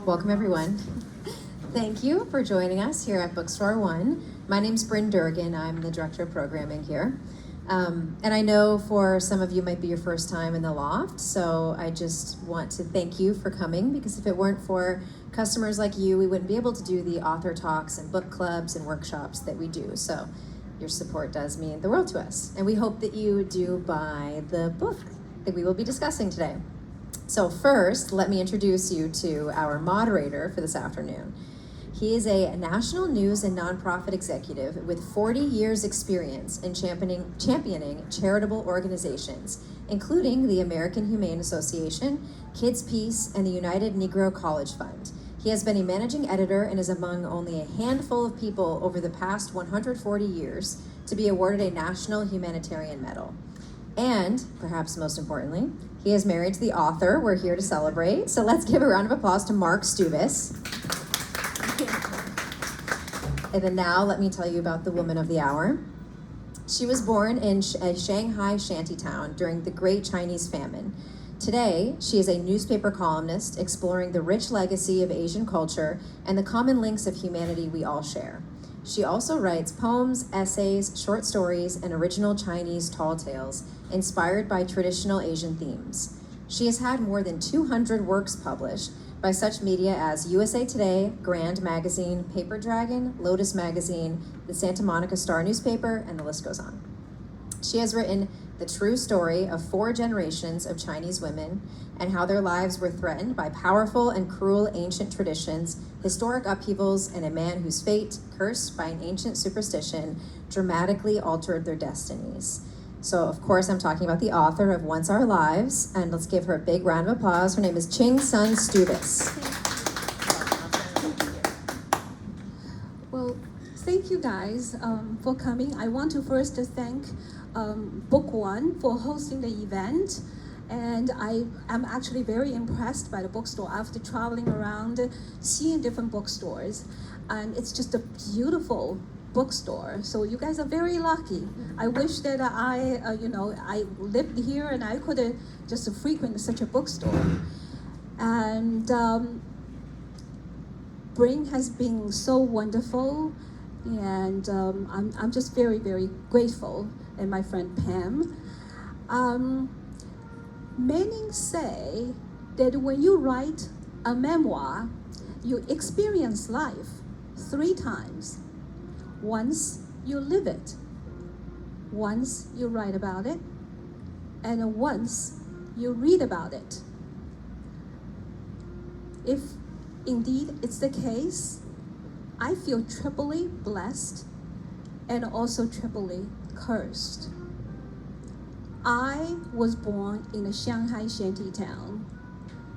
Welcome, everyone. Thank you for joining us here at Bookstore One. My name's Bryn Durgan. I'm the Director of Programming here. And I know for some of you might be your first time in the loft, so I just want to thank you for coming, because if it weren't for customers like you, we wouldn't be able to do the author talks and book clubs and workshops that we do. So your support does mean the world to us. And we hope that you do buy the book that we will be discussing today. So first, let me introduce you to our moderator for this afternoon. He is a national news and nonprofit executive with 40 years experience in championing charitable organizations, including the American Humane Association, Kids Peace, and the United Negro College Fund. He has been a managing editor and is among only a handful of people over the past 140 years to be awarded a National Humanitarian Medal. And, perhaps most importantly, he is married to the author we're here to celebrate. So let's give a round of applause to Mark Stubis. And then now let me tell you about the woman of the hour. She was born in a Shanghai shantytown during the Great Chinese Famine. Today, she is a newspaper columnist exploring the rich legacy of Asian culture and the common links of humanity we all share. She also writes poems, essays, short stories, and original Chinese tall tales inspired by traditional Asian themes. She has had more than 200 works published by such media as USA Today, Grand Magazine, Paper Dragon, Lotus Magazine, the Santa Monica Star newspaper, and the list goes on. She has written the true story of 4 generations of Chinese women and how their lives were threatened by powerful and cruel ancient traditions, historic upheavals, and a man whose fate, cursed by an ancient superstition, dramatically altered their destinies. So, of course, I'm talking about the author of Once Our Lives, and let's give her a big round of applause. Her name is Qin Sun Stubis. Well, thank you guys for coming. I want to first thank Book One for hosting the event. And I am actually very impressed by the bookstore after traveling around, seeing different bookstores. And it's just a beautiful bookstore. So you guys are very lucky. I wish that I lived here and I could just frequent such a bookstore. And Bryn has been so wonderful. And I'm just very, very grateful. And my friend Pam. Many say that when you write a memoir, you experience life 3 times. Once you live it, once you write about it, and once you read about it. If indeed it's the case, I feel triply blessed and also triply cursed. I was born in a Shanghai shantytown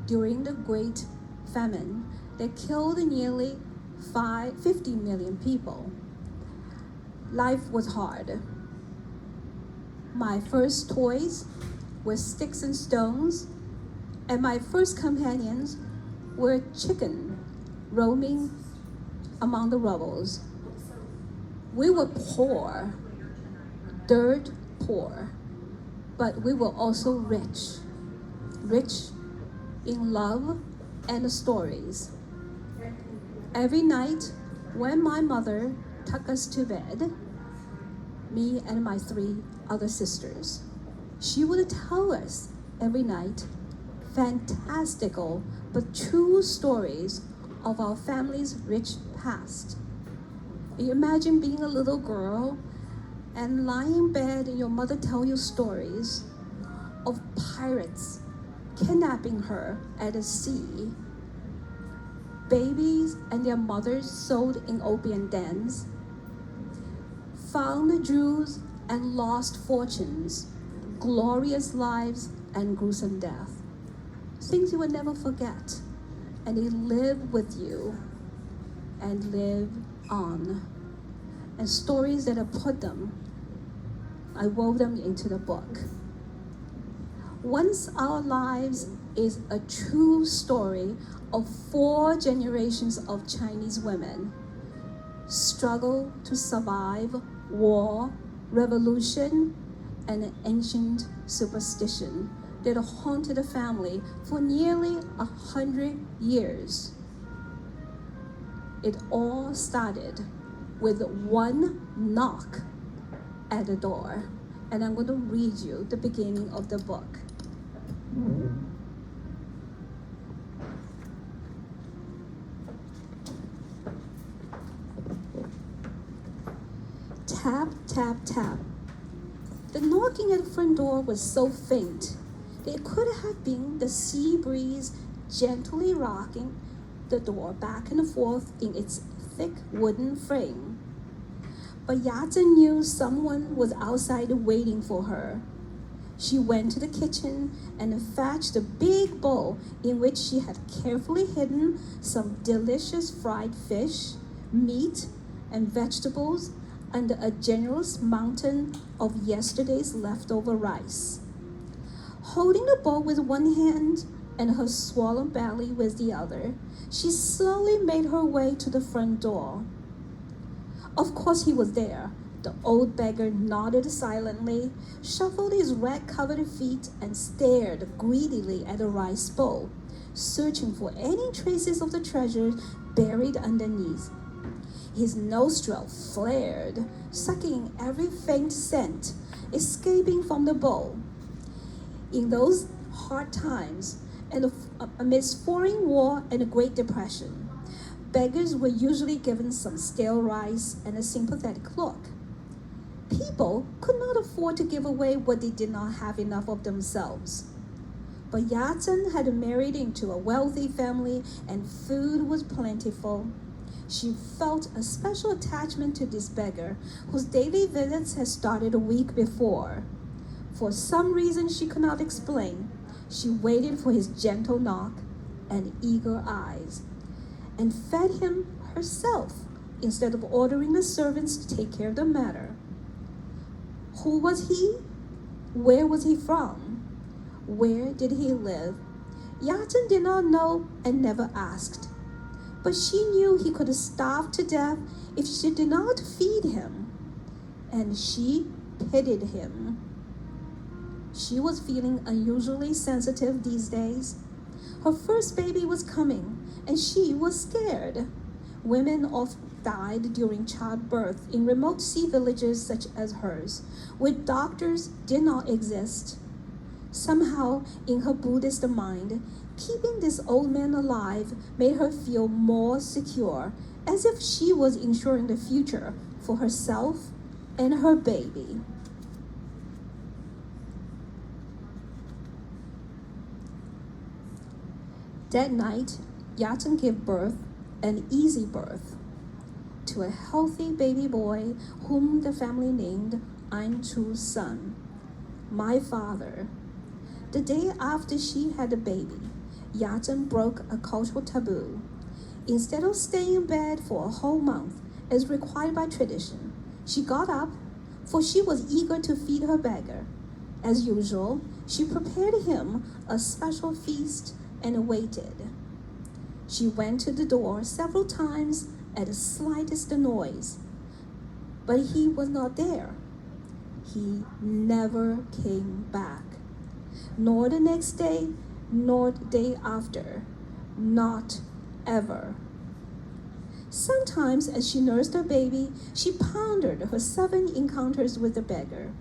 during the Great Famine that killed nearly 50 million people. Life was hard. My first toys were sticks and stones, and my first companions were chicken roaming among the rubbles. We were poor, dirt poor. But we were also rich in love and stories. Every night when my mother took us to bed, me and my 3 other sisters, she would tell us every night fantastical but true stories of our family's rich past. You imagine being a little girl and lying in bed and your mother tell you stories of pirates kidnapping her at the sea, babies and their mothers sold in opium dens, found jewels and lost fortunes, glorious lives and gruesome death. Things you will never forget, and they live with you and live on. And stories that I wove them into the book. Once Our Lives is a true story of 4 generations of Chinese women struggle to survive war, revolution, and an ancient superstition that haunted the family for nearly 100 years. It all started with one knock at the door. And I'm going to read you the beginning of the book. Tap, tap, tap. The knocking at the front door was so faint that it could have been the sea breeze gently rocking the door back and forth in its thick wooden frame. But Yatsen knew someone was outside waiting for her. She went to the kitchen and fetched a big bowl in which she had carefully hidden some delicious fried fish, meat, and vegetables under a generous mountain of yesterday's leftover rice. Holding the bowl with one hand and her swollen belly with the other, she slowly made her way to the front door. Of course he was there. The old beggar nodded silently, shuffled his rat-covered feet, and stared greedily at the rice bowl, searching for any traces of the treasure buried underneath. His nostril flared, sucking every faint scent escaping from the bowl. In those hard times, and amidst foreign war and the Great Depression, beggars were usually given some stale rice and a sympathetic look. People could not afford to give away what they did not have enough of themselves. But Yatsen had married into a wealthy family and food was plentiful. She felt a special attachment to this beggar, whose daily visits had started a week before. For some reason she could not explain, she waited for his gentle knock and eager eyes, and fed him herself instead of ordering the servants to take care of the matter. Who was he? Where was he from? Where did he live? Yatsen did not know and never asked. But she knew he could starve to death if she did not feed him. And she pitied him. She was feeling unusually sensitive these days. Her first baby was coming, and she was scared. Women often died during childbirth in remote sea villages such as hers, where doctors did not exist. Somehow, in her Buddhist mind, keeping this old man alive made her feel more secure, as if she was ensuring the future for herself and her baby. That night, Yatsen gave birth, an easy birth, to a healthy baby boy whom the family named Qin Sun, my father. The day after she had the baby, Yatsen broke a cultural taboo. Instead of staying in bed for a whole month, as required by tradition, she got up, for she was eager to feed her beggar. As usual, she prepared him a special feast and waited. She went to the door several times at the slightest noise, but he was not there. He never came back, nor the next day, nor the day after, not ever. Sometimes as she nursed her baby, she pondered her 7 encounters with the beggar.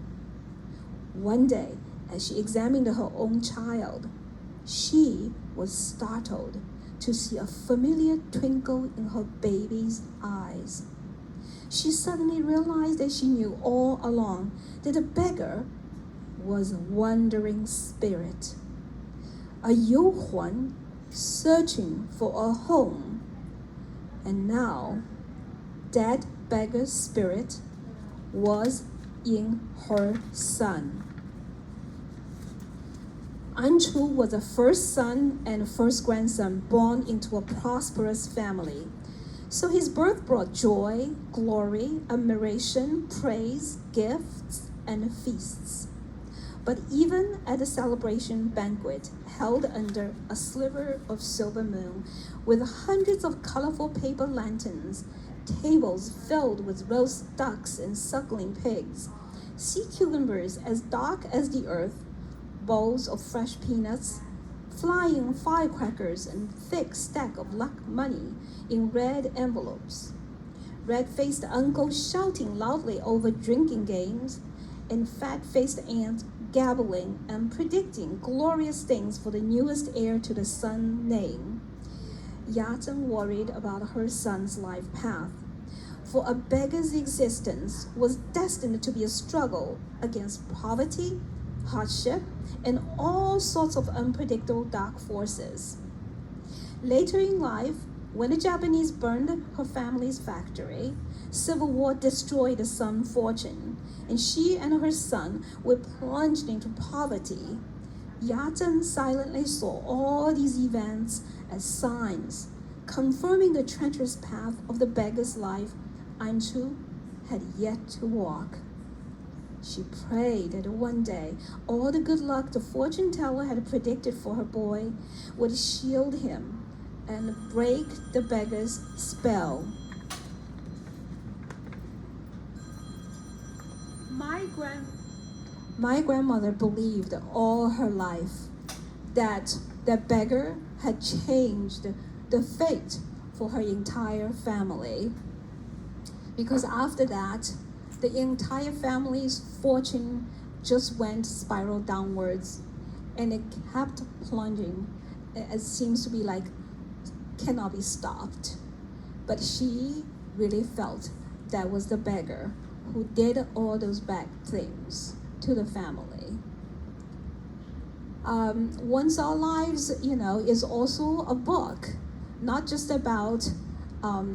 One day, as she examined her own child, she was startled to see a familiar twinkle in her baby's eyes. She suddenly realized that she knew all along that the beggar was a wandering spirit, a Yuhuan searching for a home. And now, that beggar's spirit was in her son. Qin was the first son and first grandson born into a prosperous family. So his birth brought joy, glory, admiration, praise, gifts, and feasts. But even at the celebration banquet held under a sliver of silver moon, with hundreds of colorful paper lanterns, tables filled with roast ducks and suckling pigs, sea cucumbers as dark as the earth, bowls of fresh peanuts, flying firecrackers and thick stack of luck money in red envelopes, red-faced uncles shouting loudly over drinking games, and fat-faced aunts gabbling and predicting glorious things for the newest heir to the Sun name. Yazhen worried about her son's life path, for a beggar's existence was destined to be a struggle against poverty, hardship, and all sorts of unpredictable dark forces. Later in life, when the Japanese burned her family's factory, civil war destroyed the Sun fortune, and she and her son were plunged into poverty. Yazhen silently saw all these events as signs, confirming the treacherous path of the beggar's life Anchu had yet to walk. She prayed that one day all the good luck the fortune teller had predicted for her boy would shield him and break the beggar's spell. My grandmother believed all her life that the beggar had changed the fate for her entire family. Because after that, the entire family's fortune just went spiral downwards, and it kept plunging. It seems to be like cannot be stopped. But she really felt that was the beggar who did all those bad things to the family. Once Our Lives, is also a book, not just about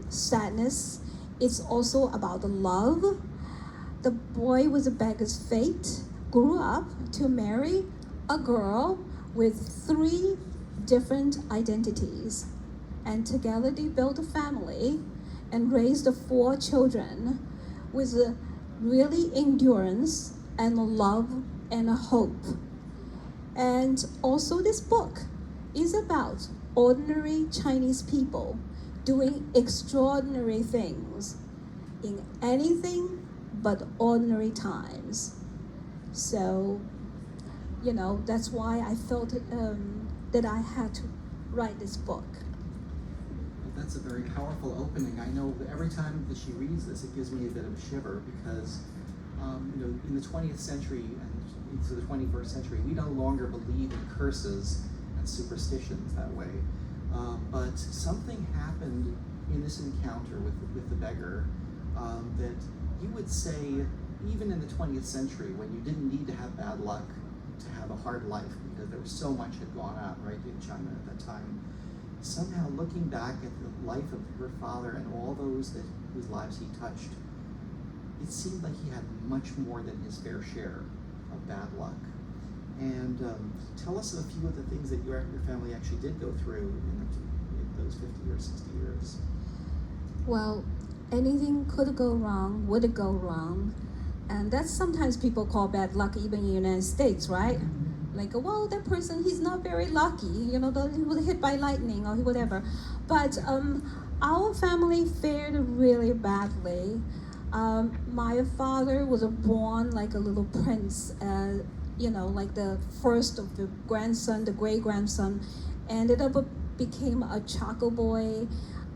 sadness. It's also about the love. The boy with the beggar's fate grew up to marry a girl with 3 different identities. And together they built a family and raised 4 children with really endurance and love and hope. And also this book is about ordinary Chinese people doing extraordinary things in anything but ordinary times. So, that's why I felt that I had to write this book. That's a very powerful opening. I know that every time that she reads this, it gives me a bit of a shiver because, in the 20th century and into the 21st century, we no longer believe in curses and superstitions that way. But something happened in this encounter with the beggar that you would say, even in the 20th century, when you didn't need to have bad luck to have a hard life because there was so much had gone on right in China at that time, somehow looking back at the life of her father and all those whose lives he touched, it seemed like he had much more than his fair share of bad luck. And tell us a few of the things that your family actually did go through in those 50 or 60 years. Well, anything could go wrong, would go wrong. And that's sometimes people call bad luck even in the United States, right? Like, well, that person, he's not very lucky, he was hit by lightning or whatever. But our family fared really badly. My father was born like a little prince, like the first of the grandson, the great-grandson, ended up became a charcoal boy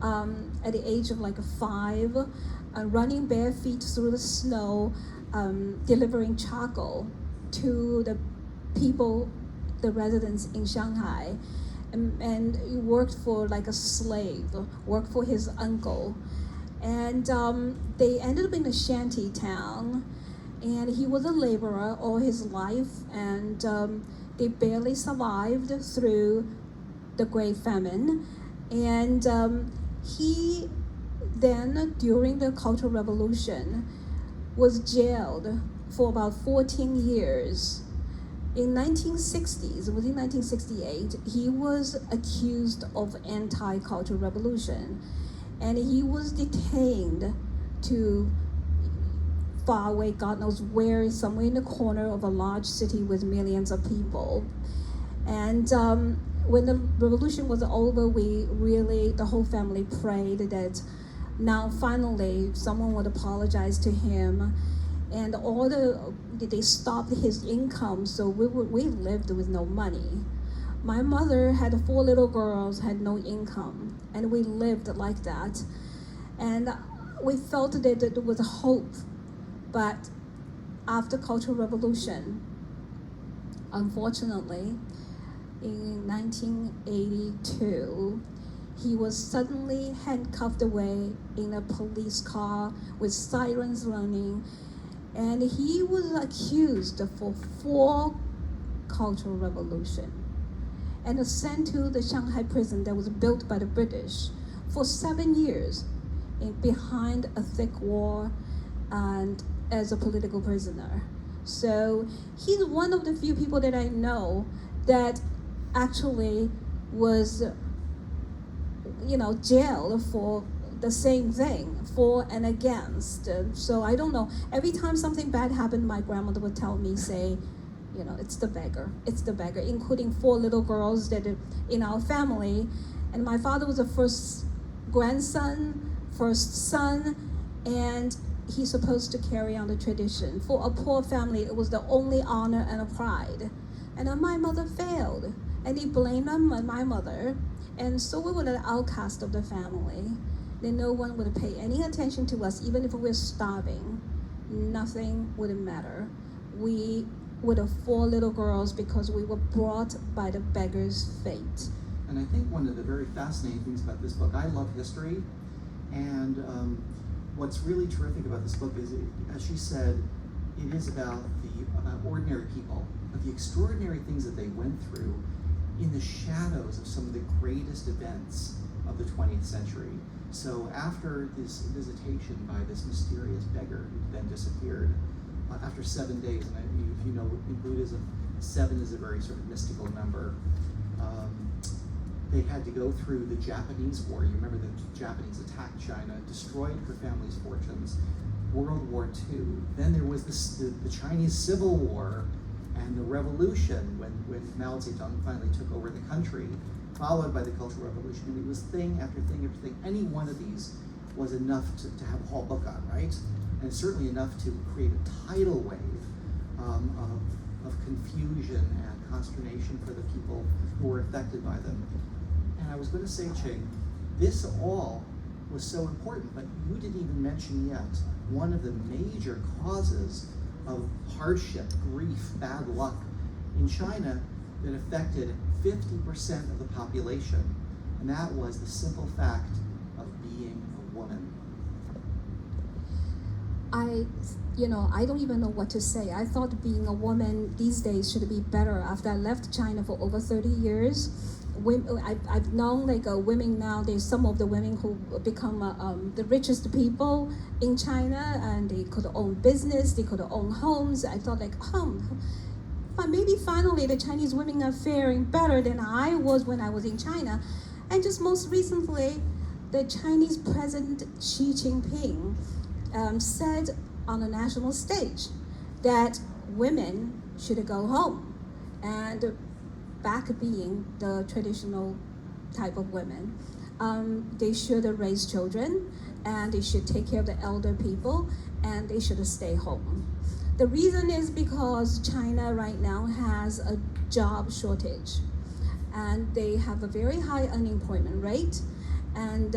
at the age of like 5, running bare feet through the snow, delivering charcoal to the people, the residents in Shanghai, and he worked for like a slave, worked for his uncle. And they ended up in a shanty town, and he was a laborer all his life, and they barely survived through the Great Famine. And he then, during the Cultural Revolution, was jailed for about 14 years. In 1960s, within 1968, he was accused of anti-cultural revolution, and he was detained to far away, God knows where, somewhere in the corner of a large city with millions of people. And when the revolution was over, the whole family prayed that now finally someone would apologize to him, and they stopped his income, so we lived with no money. My mother had 4 little girls, had no income, and we lived like that. And we felt that there was hope, but after Cultural Revolution, unfortunately, in 1982, he was suddenly handcuffed away in a police car with sirens running, and he was accused for 4 Cultural Revolution and sent to the Shanghai prison that was built by the British for 7 years behind a thick wall and as a political prisoner. So he's one of the few people that I know that actually was, jailed for the same thing, for and against. So I don't know. Every time something bad happened, my grandmother would tell me, say, it's the beggar, including 4 little girls that are in our family. And my father was the first grandson, first son, and he's supposed to carry on the tradition. For a poor family, it was the only honor and a pride. And then my mother failed, and they blamed on my mother. And so we were the outcast of the family. Then no one would pay any attention to us, even if we were starving. Nothing would matter. We were the 4 little girls because we were brought by the beggar's fate. And I think one of the very fascinating things about this book, I love history, and what's really terrific about this book is, as she said, it is about ordinary people, but the extraordinary things that they went through in the shadows of some of the greatest events of the 20th century. So after this visitation by this mysterious beggar who then disappeared, after 7 days, and if you know, in Buddhism, 7 is a very sort of mystical number. They had to go through the Japanese War. You remember the Japanese attacked China, destroyed her family's fortunes. World War II. Then there was the Chinese Civil War and the revolution when Mao Zedong finally took over the country, followed by the Cultural Revolution. And it was thing after thing after thing. Any one of these was enough to have a whole book on, right? And certainly enough to create a tidal wave of confusion and consternation for the people who were affected by them. And I was going to say, Qing, this all was so important, but you didn't even mention yet one of the major causes of hardship, grief, bad luck in China that affected 50% of the population, and that was the simple fact of being a woman. I don't even know what to say. I thought being a woman these days should be better. After I left China for over 30 years, I've known women now. There's some of the women who become the richest people in China, and they could own business, they could own homes. I thought but maybe finally the Chinese women are faring better than I was when I was in China. And just most recently, the Chinese President Xi Jinping said on the national stage that women should go home and back being the traditional type of women. They should raise children, and they should take care of the elder people, and they should stay home. The reason is because China right now has a job shortage, and they have a very high unemployment rate, and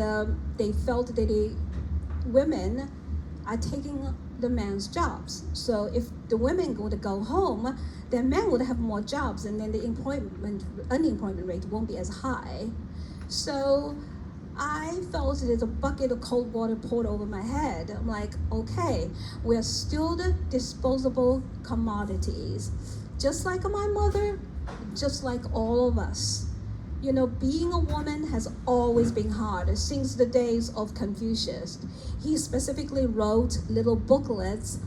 they felt that women are taking the men's jobs. So if the women would go home, then men would have more jobs, and then the unemployment rate won't be as high. So I felt there's a bucket of cold water poured over my head. I'm like, okay, we're still the disposable commodities. Just like my mother, just like all of us. Being a woman has always been hard since the days of Confucius. He specifically wrote little booklets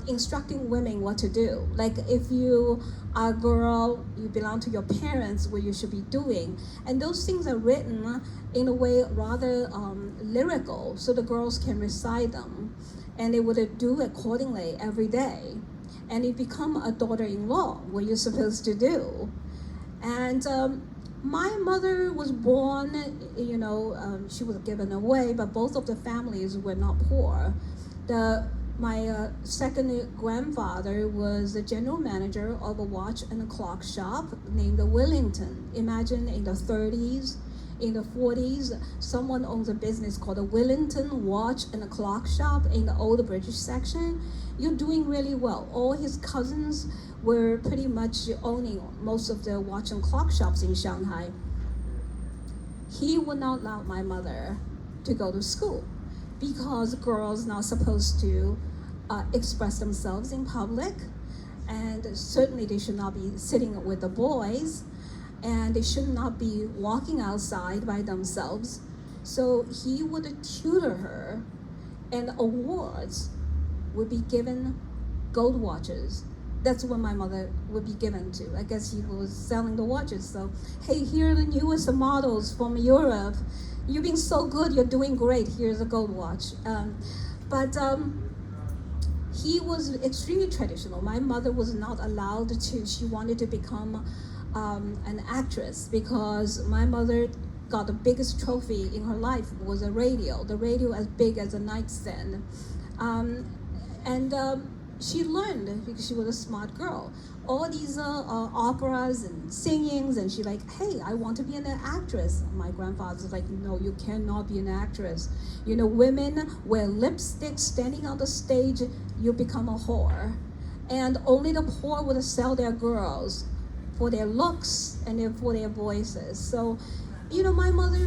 instructing women what to do. Like if you are a girl, you belong to your parents, what you should be doing. And those things are written in a way rather lyrical, so the girls can recite them. And they would do accordingly every day. And it become a daughter-in-law, what you're supposed to do. And my mother was born, she was given away, but both of the families were not poor. My second grandfather was the general manager of a watch and a clock shop named Wellington. Imagine in the 30s, in the 40s, someone owns a business called a Wellington Watch and a Clock Shop in the old British section. You're doing really well. All his cousins were pretty much owning most of the watch and clock shops in Shanghai. He would not allow my mother to go to school because girls not supposed to express themselves in public, and certainly they should not be sitting with the boys, and they should not be walking outside by themselves. So he would tutor her, and awards would be given, gold watches. That's what my mother would be given to. I guess he was selling the watches. So, hey, here are the newest models from Europe. You've been so good, you're doing great. Here's a gold watch. But he was extremely traditional. My mother was not allowed to. She wanted to become an actress because my mother got the biggest trophy in her life was a radio. The radio as big as a nightstand. She learned because she was a smart girl. All these operas and singings, and she like, hey, I want to be an actress. My grandfather's like, no, you cannot be an actress. You know, women wear lipstick standing on the stage, you become a whore. And only the poor would sell their girls for their looks and for their voices. So, you know, my mother,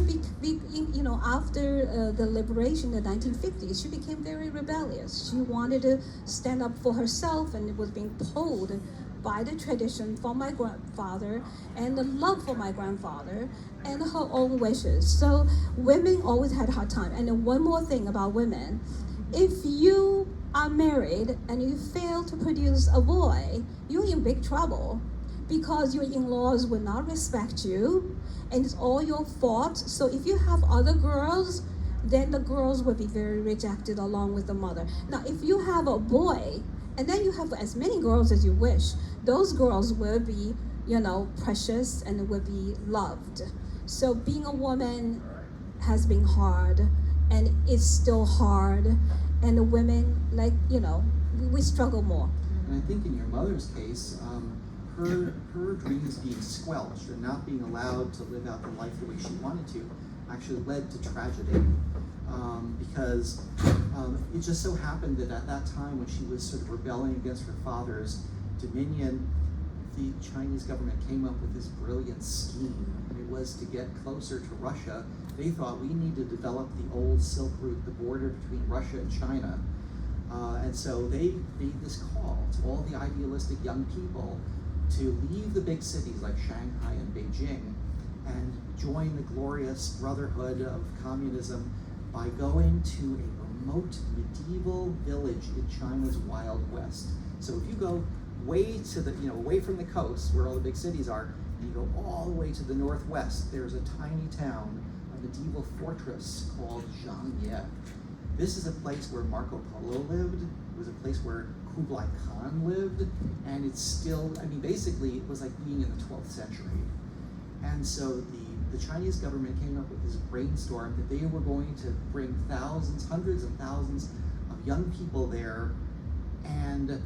after the liberation in the 1950s, she became very rebellious. She wanted to stand up for herself, and it was being pulled by the tradition from my grandfather and the love for my grandfather and her own wishes. So women always had a hard time. And then one more thing about women, if you are married and you fail to produce a boy, you're in big trouble because your in-laws will not respect you, and it's all your fault. So if you have other girls, then the girls will be very rejected along with the mother. Now, if you have a boy, and then you have as many girls as you wish, those girls will be, you know, precious and will be loved. So being a woman has been hard, and it's still hard, and the women, like, you know, we struggle more. And I think in your mother's case, her dreams being squelched and not being allowed to live out the life the way she wanted to actually led to tragedy. Because it just so happened that at that time when she was sort of rebelling against her father's dominion, the Chinese government came up with this brilliant scheme, and it was to get closer to Russia. They thought we need to develop the old Silk Route, the border between Russia and China. And so they made this call to all the idealistic young people to leave the big cities like Shanghai and Beijing and join the glorious brotherhood of communism by going to a remote medieval village in China's Wild West. So if you go way to the, away from the coast where all the big cities are, and you go all the way to the northwest, there's a tiny town, a medieval fortress called Zhangye. This is a place where Marco Polo lived. It was a place where Kublai Khan lived, and it's still, basically it was like being in the 12th century. And so the Chinese government came up with this brainstorm that they were going to bring thousands, hundreds of thousands of young people there and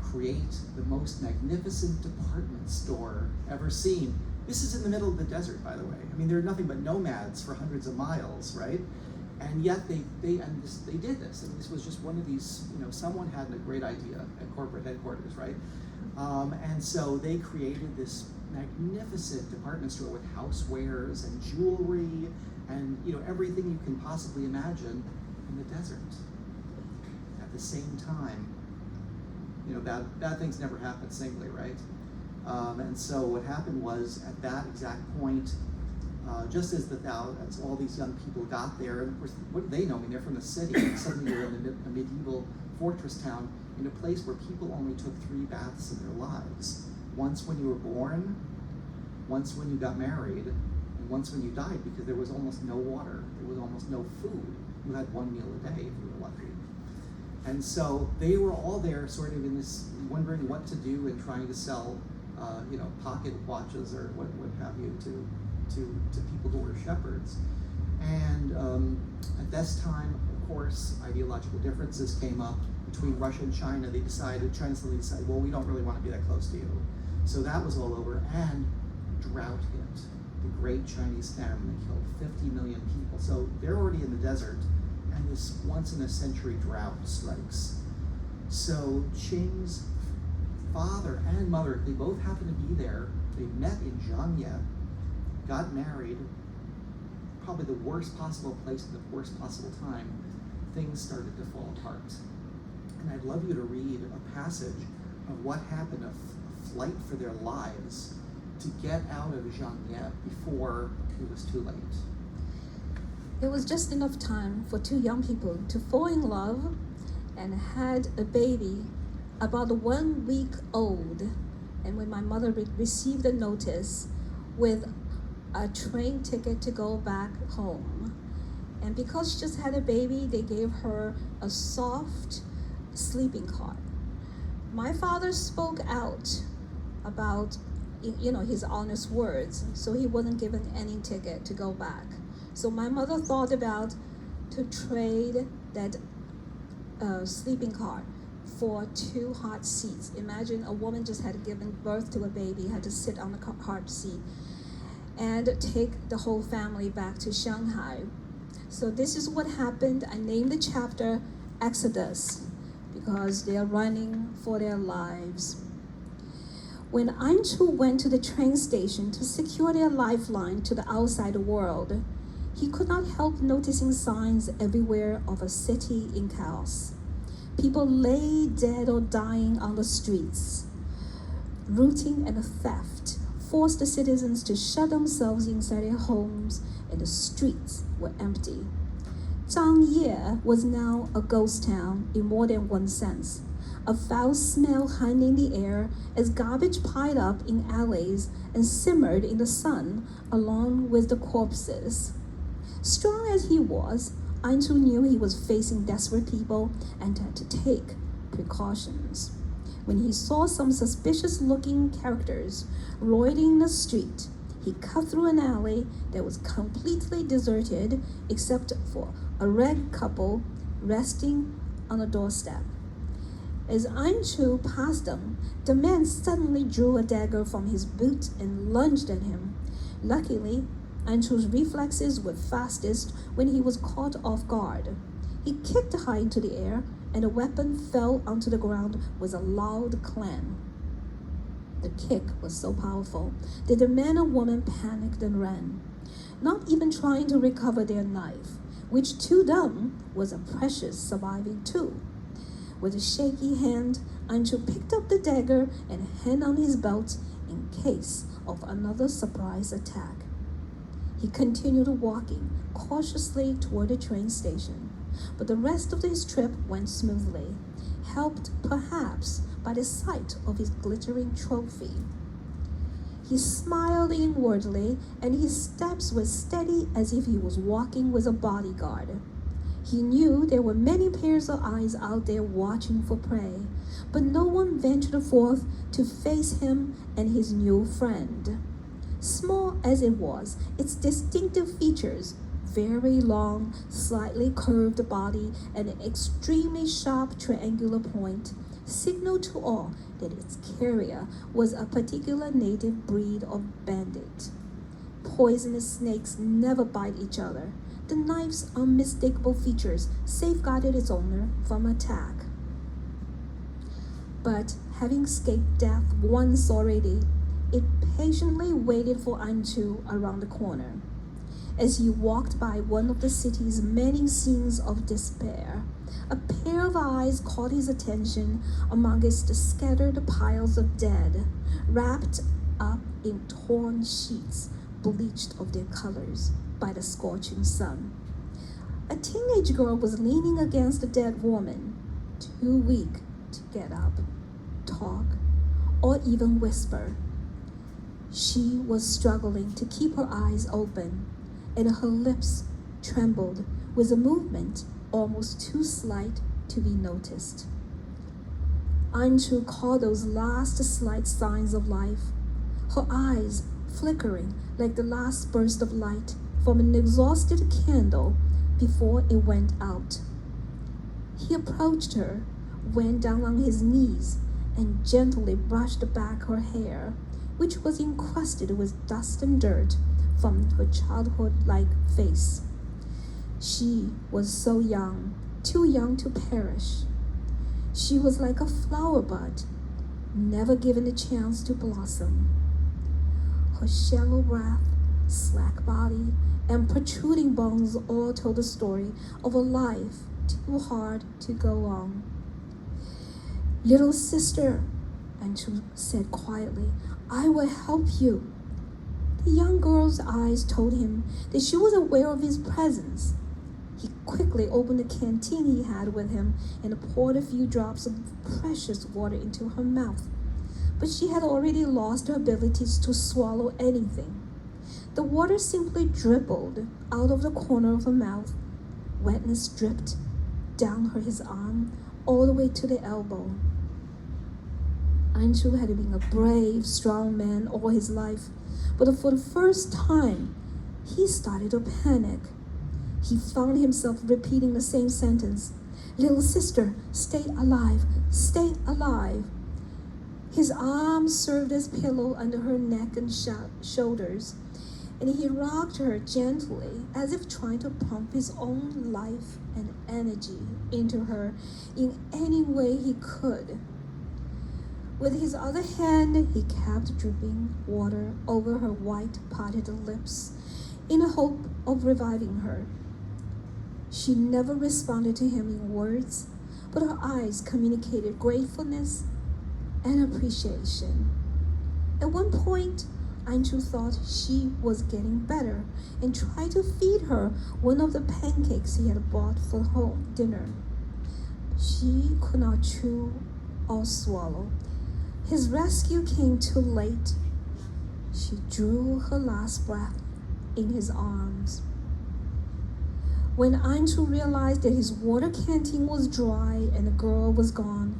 create the most magnificent department store ever seen. This is in the middle of the desert, by the way. They're nothing but nomads for hundreds of miles, right? And yet they did this. And this was just one of these, someone had a great idea at corporate headquarters, right? And so they created this magnificent department store with housewares and jewelry and everything you can possibly imagine in the desert. At the same time, bad things never happen singly, right? And so what happened was at that exact point, just as all these young people got there, and of course, what do they know? They're from the city, and suddenly they're in a medieval fortress town in a place where people only took 3 baths in their lives. Once when you were born, once when you got married, and once when you died, because there was almost no water, there was almost no food. You had 1 meal a day if you were lucky. And so they were all there sort of in this, wondering what to do and trying to sell, pocket watches or what have you to people who were shepherds. And at this time, of course, ideological differences came up between Russia and China. China suddenly decided, well, we don't really want to be that close to you. So that was all over, and drought hit. The Great Chinese Famine killed 50 million people. So they're already in the desert, and this once-in-a-century drought strikes. So Qing's father and mother, they both happened to be there. They met in Zhangye, got married, probably the worst possible place at the worst possible time. Things started to fall apart. And I'd love you to read a passage of what happened, a flight for their lives to get out of Zhangye before it was too late. It was just enough time for two young people to fall in love and had a baby about 1 week old. And when my mother received a notice with a train ticket to go back home, and because she just had a baby, they gave her a soft sleeping cot. My father spoke out about, his honest words, so he wasn't given any ticket to go back. So my mother thought about to trade that sleeping cot for 2 hot seats. Imagine a woman just had given birth to a baby, had to sit on the hot seat, and take the whole family back to Shanghai. So this is what happened. I named the chapter Exodus because they are running for their lives. When Anchu went to the train station to secure their lifeline to the outside world, he could not help noticing signs everywhere of a city in chaos. People lay dead or dying on the streets. Looting and theft forced the citizens to shut themselves inside their homes, and the streets were empty. Zhangye was now a ghost town in more than one sense. A foul smell hung in the air as garbage piled up in alleys and simmered in the sun along with the corpses. Strong as he was, Anchu knew he was facing desperate people and had to take precautions. When he saw some suspicious-looking characters loitering in the street, he cut through an alley that was completely deserted except for a red couple resting on a doorstep. As Anchu passed them, the man suddenly drew a dagger from his boot and lunged at him. Luckily, Anchu's reflexes were fastest when he was caught off guard. He kicked high into the air, and the weapon fell onto the ground with a loud clang. The kick was so powerful that the man and woman panicked and ran, not even trying to recover their knife, which to them was a precious surviving tool. With a shaky hand, Anchu picked up the dagger and held on his belt in case of another surprise attack. He continued walking cautiously toward the train station, but the rest of his trip went smoothly, helped perhaps by the sight of his glittering trophy. He smiled inwardly, and his steps were steady as if he was walking with a bodyguard. He knew there were many pairs of eyes out there watching for prey, but no one ventured forth to face him and his new friend. Small as it was, its distinctive features, very long, slightly curved body, and an extremely sharp triangular point, signaled to all that its carrier was a particular native breed of bandit. Poisonous snakes never bite each other. The knife's unmistakable features safeguarded its owner from attack. But having escaped death once already, it patiently waited for Anchu around the corner. As he walked by one of the city's many scenes of despair, a pair of eyes caught his attention amongst the scattered piles of dead, wrapped up in torn sheets, bleached of their colors by the scorching sun. A teenage girl was leaning against a dead woman, too weak to get up, talk, or even whisper. She was struggling to keep her eyes open, and her lips trembled with a movement almost too slight to be noticed. Anchu caught those last slight signs of life, her eyes flickering like the last burst of light from an exhausted candle before it went out. He approached her, went down on his knees, and gently brushed back her hair, which was encrusted with dust and dirt from her childhood-like face. She was so young, too young to perish. She was like a flower bud, never given a chance to blossom. Her shallow breath, slack body, and protruding bones all told the story of a life too hard to go on. "Little sister," Anchu said quietly, "I will help you." The young girl's eyes told him that she was aware of his presence. He quickly opened the canteen he had with him and poured a few drops of precious water into her mouth. But she had already lost her abilities to swallow anything. The water simply dribbled out of the corner of her mouth. Wetness dripped down his arm all the way to the elbow. Anchu had been a brave, strong man all his life, but for the first time, he started to panic. He found himself repeating the same sentence, "Little sister, stay alive, stay alive." His arms served as pillow under her neck and shoulders, and he rocked her gently as if trying to pump his own life and energy into her in any way he could. With his other hand, he kept dripping water over her white, parted lips in the hope of reviving her. She never responded to him in words, but her eyes communicated gratefulness and appreciation. At one point, Anchu thought she was getting better and tried to feed her one of the pancakes he had bought for home dinner. She could not chew or swallow. His rescue came too late. She drew her last breath in his arms. When Anchu realized that his water canteen was dry and the girl was gone,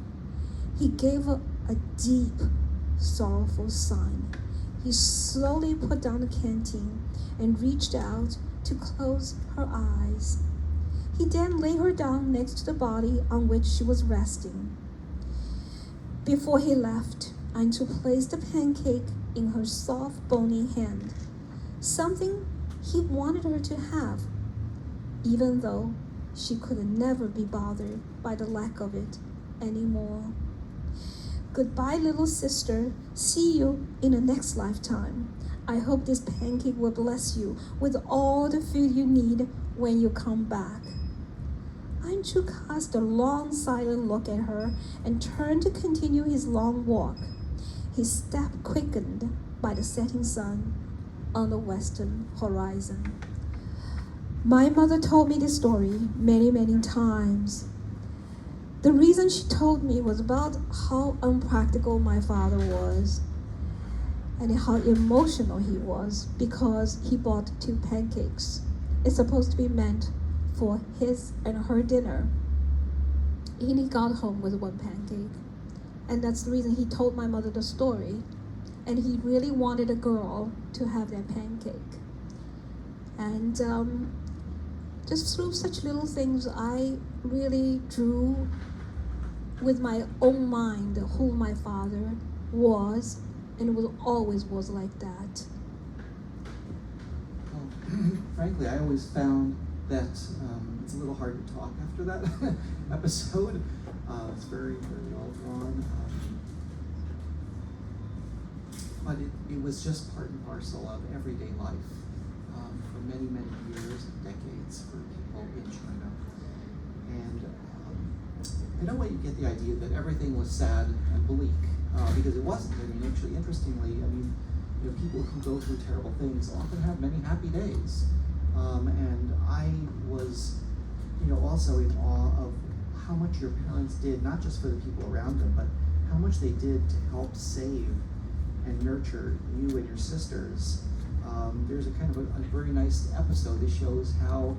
he gave a deep, sorrowful sigh. He slowly put down the canteen and reached out to close her eyes. He then laid her down next to the body on which she was resting. Before he left, Anchu placed the pancake in her soft, bony hand, something he wanted her to have, even though she could never be bothered by the lack of it anymore. Goodbye, little sister. See you in the next lifetime. I hope this pancake will bless you with all the food you need when you come back. Anchu cast a long, silent look at her and turned to continue his long walk, his step quickened by the setting sun on the western horizon. My mother told me this story many, many times. The reason she told me was about how unpractical my father was and how emotional he was because he bought 2 pancakes. It's supposed to be meant for his and her dinner. And he got home with 1 pancake. And that's the reason he told my mother the story. And he really wanted a girl to have that pancake. And just through such little things, I really drew with my own mind who my father was, and always was like that. Well, frankly, I always found that it's a little hard to talk after that episode. It's very, very well drawn. But it was just part and parcel of everyday life for many, many years, decades for people in China. And in a way you get the idea that everything was sad and bleak, because it wasn't. I mean, actually, interestingly, people who go through terrible things often have many happy days. And I was, also in awe of how much your parents did, not just for the people around them, but how much they did to help save and nurture you and your sisters. There's a kind of a very nice episode that shows how,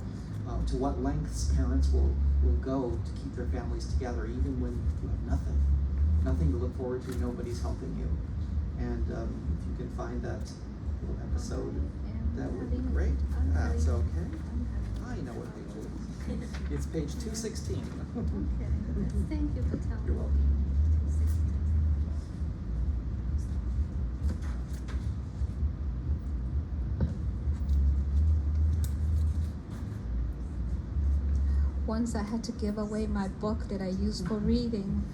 to what lengths parents will go to keep their families together, even when you have nothing to look forward to, nobody's helping you. And if you can find that little episode, that would be great. That's okay. I know what they do. If It's page 216. Okay, thank you for telling me. You're welcome. Once I had to give away my book that I used for reading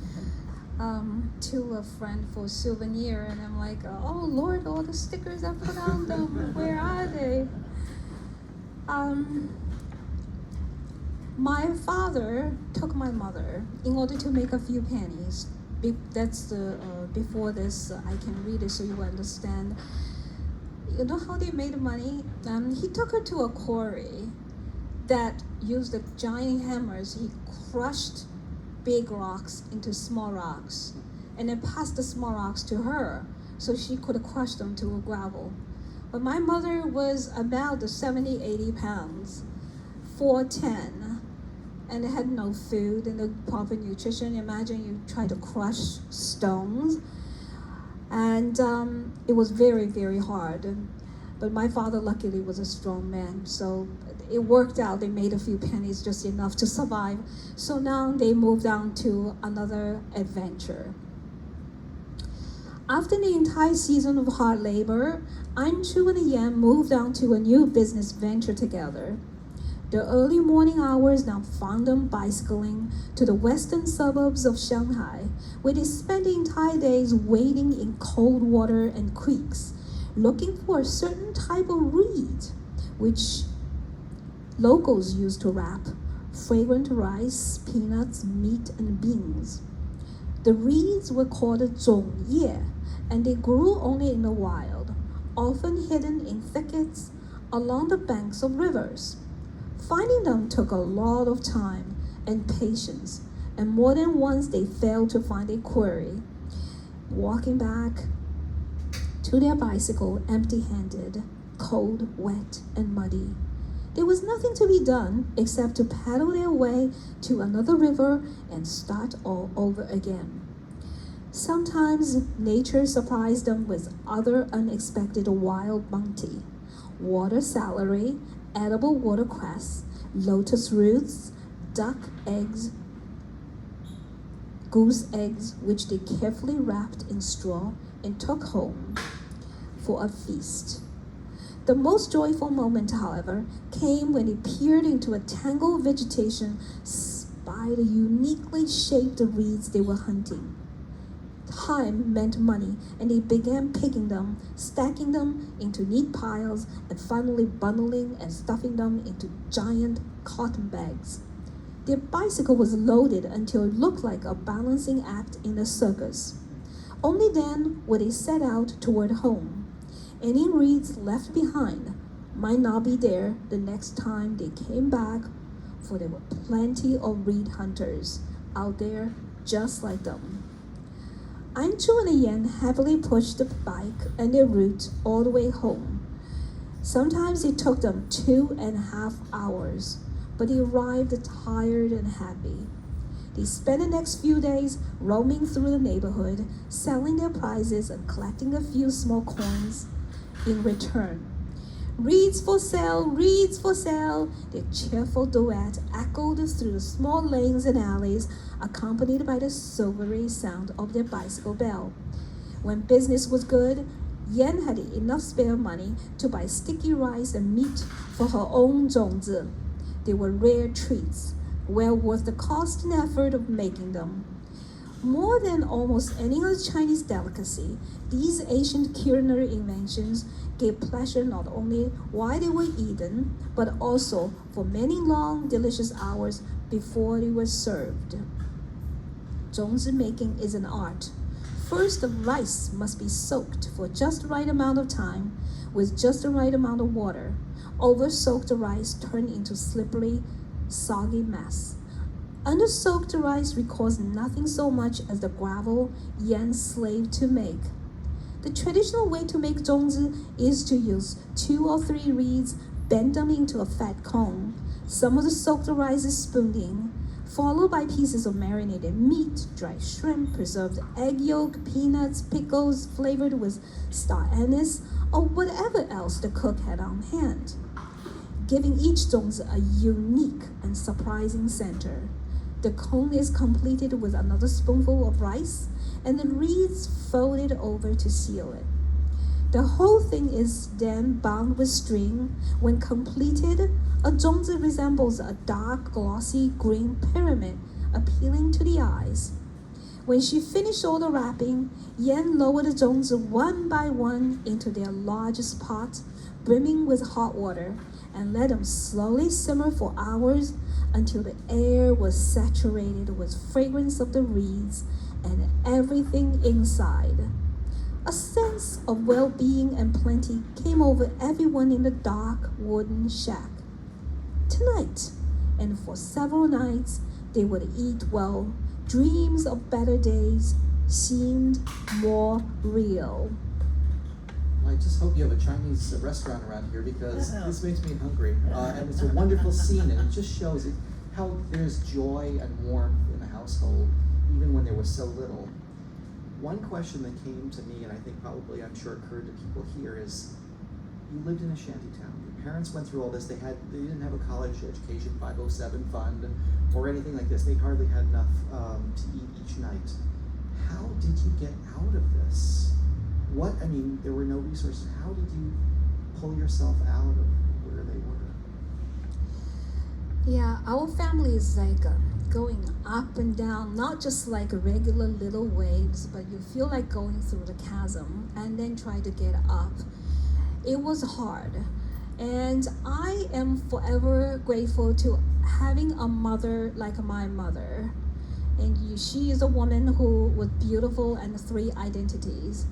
to a friend for a souvenir, and I'm like, oh Lord, all the stickers I put on them, where are they? My father took my mother in order to make a few pennies. That's the before this, I can read it so you understand. You know how they made money? He took her to a quarry that used the giant hammers. He crushed big rocks into small rocks and then passed the small rocks to her so she could crush them to a gravel. But my mother was about 70, 80 pounds, 4'10", and they had no food and no proper nutrition. Imagine you try to crush stones. And it was very, very hard. But my father luckily was a strong man, so it worked out. They made a few pennies, just enough to survive. So now they moved on to another adventure. After the entire season of hard labor, Anchu and Yan moved on to a new business venture together. The early morning hours now found them bicycling to the western suburbs of Shanghai, where they spent the entire days wading in cold water and creeks, looking for a certain type of reed, which locals used to wrap fragrant rice, peanuts, meat, and beans. The reeds were called zhongye, and they grew only in the wild, often hidden in thickets along the banks of rivers. Finding them took a lot of time and patience, and more than once they failed to find a quarry. Walking back to their bicycle empty-handed, cold, wet, and muddy. There was nothing to be done except to paddle their way to another river and start all over again. Sometimes nature surprised them with other unexpected wild bounty: water celery, edible watercress, lotus roots, duck eggs, goose eggs, which they carefully wrapped in straw and took home for a feast. The most joyful moment, however, came when they peered into a tangled vegetation, spied the uniquely shaped reeds they were hunting. Time meant money, and they began picking them, stacking them into neat piles, and finally bundling and stuffing them into giant cotton bags. Their bicycle was loaded until it looked like a balancing act in a circus. Only then would they set out toward home. Any reeds left behind might not be there the next time they came back, for there were plenty of reed hunters out there just like them. Anchu and Yan happily pushed the bike and their route all the way home. Sometimes it took them 2.5 hours, but they arrived tired and happy. They spent the next few days roaming through the neighborhood, selling their prizes and collecting a few small coins in return. Reeds for sale, reeds for sale. Their cheerful duet echoed through the small lanes and alleys, accompanied by the silvery sound of their bicycle bell. When business was good, Yan had enough spare money to buy sticky rice and meat for her own zhongzi. They were rare treats, well worth the cost and effort of making them. More than almost any other Chinese delicacy, these ancient culinary inventions gave pleasure not only while they were eaten, but also for many long, delicious hours before they were served. Zhongzi making is an art. First, the rice must be soaked for just the right amount of time with just the right amount of water. Over-soaked rice turned into slippery, soggy mess. Under-soaked rice recalls nothing so much as the gravel Yan slaved to make. The traditional way to make zhongzi is to use 2 or 3 reeds, bend them into a fat cone. Some of the soaked rice is spooned in, followed by pieces of marinated meat, dried shrimp, preserved egg yolk, peanuts, pickles flavored with star anise, or whatever else the cook had on hand. giving each zongzi a unique and surprising center. The cone is completed with another spoonful of rice and the reeds folded over to seal it. The whole thing is then bound with string. When completed, a zongzi resembles a dark, glossy green pyramid appealing to the eyes. When she finished all the wrapping, Yan lowered the zongzi one by one into their largest pot, brimming with hot water, and let them slowly simmer for hours until the air was saturated with fragrance of the reeds and everything inside. A sense of well-being and plenty came over everyone in the dark wooden shack. Tonight, and for several nights, they would eat well. Dreams of better days seemed more real. I just hope you have a Chinese restaurant around here because this makes me hungry. And it's a wonderful scene, and it just shows how there's joy and warmth in the household, even when there was so little. One question that came to me, and I think probably I'm sure occurred to people here, is you lived in a shanty town. Your parents went through all this. They didn't have a college education, 507 fund, or anything like this. They hardly had enough to eat each night. How did you get out of this? There were no resources. How did you pull yourself out of where they were? Yeah, our family is like going up and down, not just like regular little waves, but you feel like going through the chasm and then try to get up. It was hard. And I am forever grateful to having a mother like my mother. And she is a woman who was beautiful and 3 identities.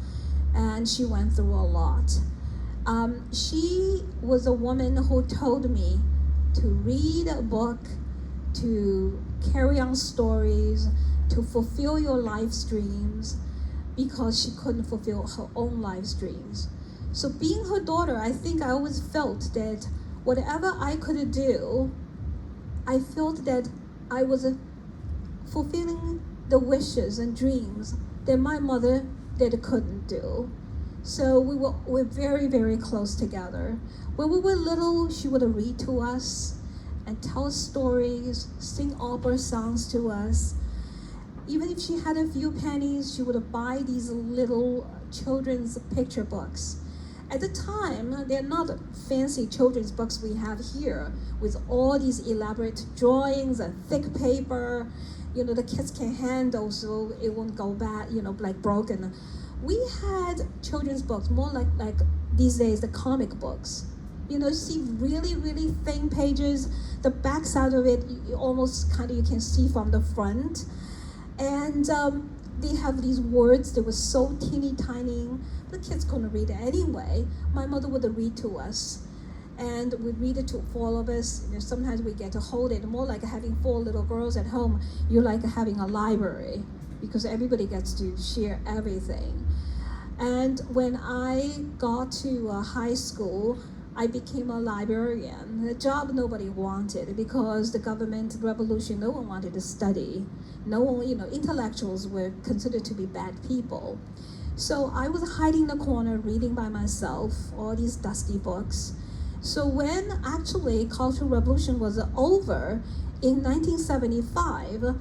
And she went through a lot. She was a woman who told me to read a book, to carry on stories, to fulfill your life's dreams, because she couldn't fulfill her own life's dreams. So being her daughter, I think I always felt that whatever I could do, I felt that I was fulfilling the wishes and dreams that my mother that couldn't do. So we're very, very close together. When we were little, she would read to us and tell us stories, sing opera songs to us. Even if she had a few pennies, she would buy these little children's picture books. At the time, they're not fancy children's books we have here with all these elaborate drawings and thick paper. The kids can handle so it won't go bad, like broken. We had children's books, more like these days, the comic books. You see really, really thin pages. The back side of it, you almost you can see from the front. And they have these words that were so teeny tiny. The kids couldn't read it anyway. My mother would read to us. And we'd read it to 4 of us. Sometimes we get to hold it. More like having 4 little girls at home. You're like having a library because everybody gets to share everything. And when I got to high school, I became a librarian. A job nobody wanted because the government revolution, no one wanted to study. No one, intellectuals were considered to be bad people. So I was hiding in the corner reading by myself, all these dusty books. So when actually Cultural Revolution was over in 1975,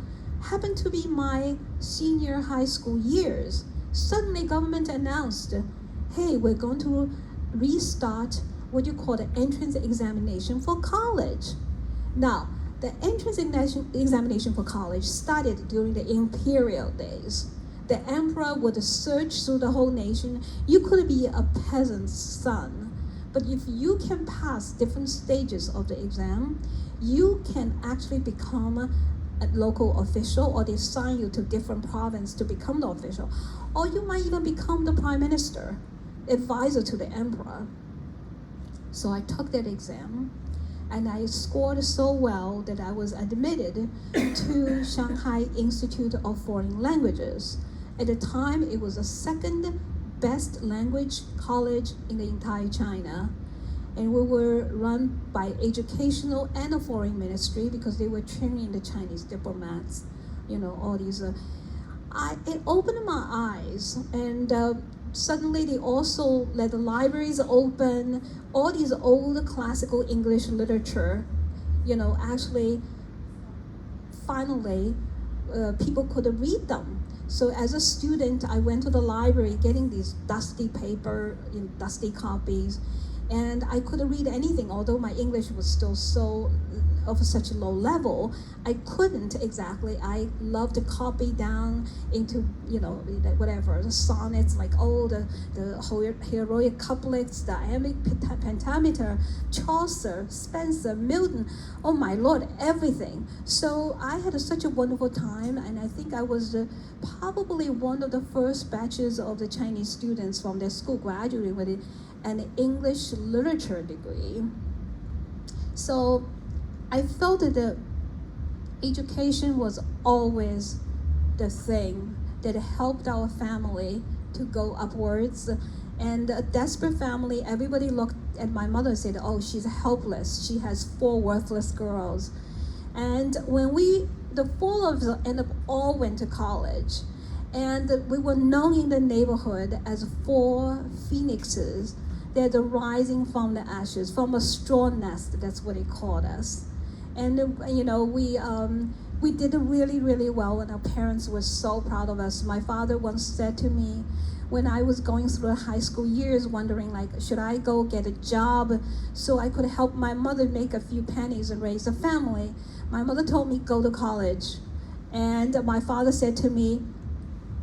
happened to be my senior high school years, suddenly government announced, hey, we're going to restart what you call the entrance examination for college. Now, the entrance examination for college started during the imperial days. The emperor would search through the whole nation. You could be a peasant's son, but if you can pass different stages of the exam, you can actually become a local official, or they assign you to different province to become the official. Or you might even become the prime minister, advisor to the emperor. So I took that exam, and I scored so well that I was admitted to Shanghai Institute of Foreign Languages. At the time, it was the 2nd best language college in the entire China. And we were run by educational and a foreign ministry because they were training the Chinese diplomats, all these. It opened my eyes, and suddenly they also let the libraries open, all these old classical English literature, actually, finally, people could read them. So as a student, I went to the library getting these dusty paper, dusty copies, and I couldn't read anything, although my English was still so of such a low level. I couldn't exactly. I loved to copy down into, whatever, the sonnets, like the heroic couplets, the iambic pentameter, Chaucer, Spenser, Milton, oh my Lord, everything. So I had such a wonderful time, and I think I was probably one of the first batches of the Chinese students from their school graduating with an English literature degree. So I felt that the education was always the thing that helped our family to go upwards. And a desperate family, everybody looked at my mother and said, oh, she's helpless. She has 4 worthless girls. And when the 4 of us ended up all went to college. And we were known in the neighborhood as 4 phoenixes that are rising from the ashes, from a straw nest. That's what they called us. And we did really, really well, and our parents were so proud of us. My father once said to me, when I was going through the high school years, wondering should I go get a job so I could help my mother make a few pennies and raise a family? My mother told me, go to college. And my father said to me,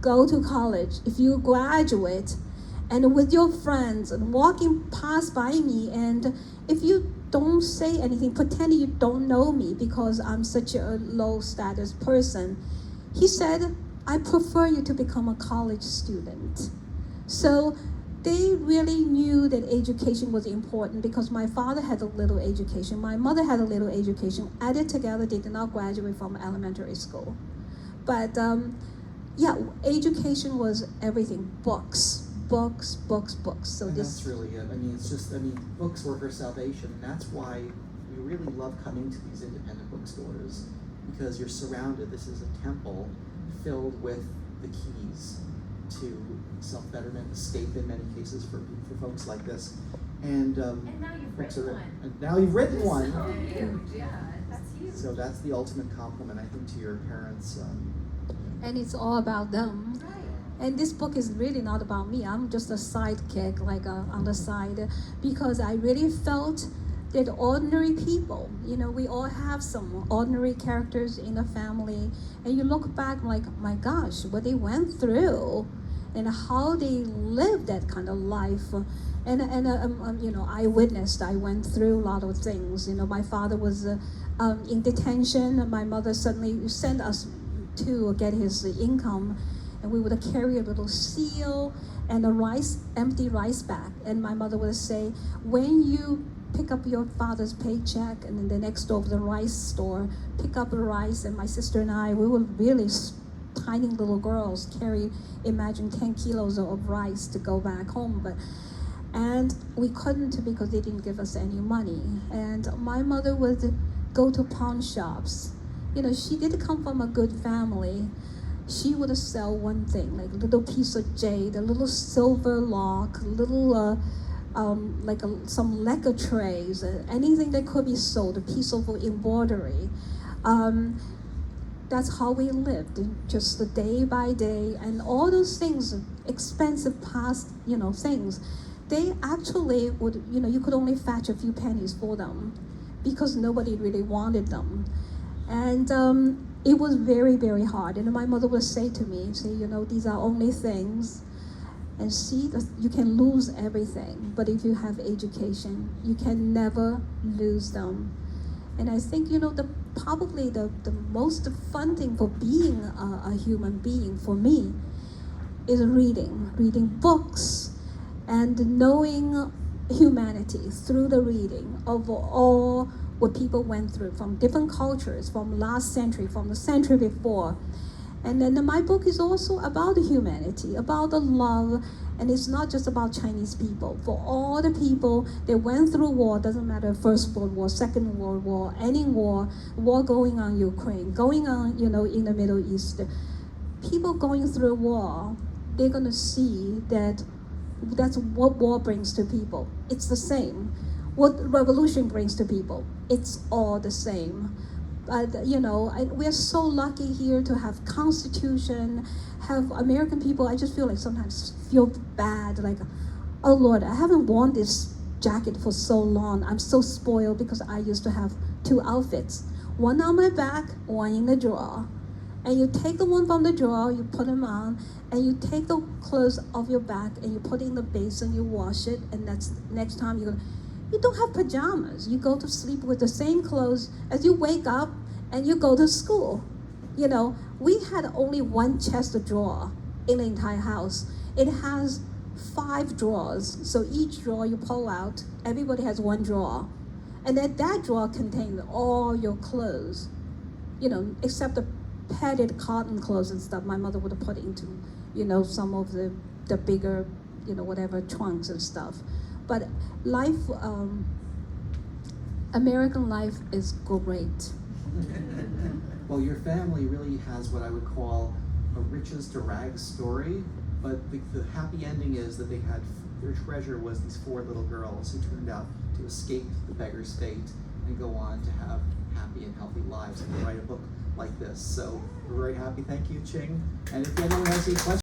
go to college. If you graduate, and with your friends, and walking past by me, and if you don't say anything, pretend you don't know me because I'm such a low status person. He said, I prefer you to become a college student. So they really knew that education was important because my father had a little education, my mother had a little education. Added together, they did not graduate from elementary school. But education was everything, books. So and that's really it. Books were her salvation, and that's why we really love coming to these independent bookstores, because you're surrounded. This is a temple filled with the keys to self-betterment, escape in many cases for folks like this. And now you've written one. And now you've written one. So huge, yeah, that's huge. So that's the ultimate compliment, I think, to your parents. And it's all about them. Right. And this book is really not about me. I'm just a sidekick, on the side, because I really felt that ordinary people, we all have some ordinary characters in the family, and you look back my gosh, what they went through, and how they lived that kind of life. And I witnessed. I went through a lot of things. My father was in detention. My mother suddenly sent us to get his income. And we would carry a little seal and a empty rice bag. And my mother would say, when you pick up your father's paycheck, and then the next door of the rice store, pick up the rice, and my sister and I, we were really tiny little girls, carry, imagine 10 kilos of rice to go back home. And we couldn't because they didn't give us any money. And my mother would go to pawn shops. She did come from a good family. She would sell one thing, like a little piece of jade, a little silver lock, little some lacquer trays, anything that could be sold, a piece of embroidery. That's how we lived, just day by day, and all those things, expensive past, things. They actually would, you could only fetch a few pennies for them because nobody really wanted them. And it was very, very hard. And my mother would say to me, these are only things. And see, you can lose everything. But if you have education, you can never lose them. And I think, probably the most fun thing for being a human being for me is reading books and knowing humanity through the reading of all what people went through from different cultures, from last century, from the century before. And then my book is also about humanity, about the love, and it's not just about Chinese people. For all the people that went through war, doesn't matter, First World War, Second World War, any war going on in Ukraine, going on, in the Middle East, people going through war, they're gonna see that That's what war brings to people. It's the same. What revolution brings to people, it's all the same. But we are so lucky here to have Constitution, have American people. I just feel like sometimes feel bad, like, oh Lord, I haven't worn this jacket for so long. I'm so spoiled because I used to have 2 outfits, one on my back, one in the drawer. And you take the one from the drawer, you put them on, and you take the clothes off your back and you put it in the basin, you wash it, and that's next time you don't have pajamas. You go to sleep with the same clothes as you wake up and you go to school. We had only one chest of drawer in the entire house. It has 5 drawers, so each drawer you pull out, everybody has one drawer. And then that drawer contains all your clothes, except the padded cotton clothes and stuff my mother would have put into, some of the bigger, whatever trunks and stuff. But life, American life is great. Well, your family really has what I would call a riches to rags story, but the happy ending is that their treasure was these 4 little girls who turned out to escape the beggar state and go on to have happy and healthy lives and write a book like this. So we're very happy. Thank you, Qing. And if anyone has any questions,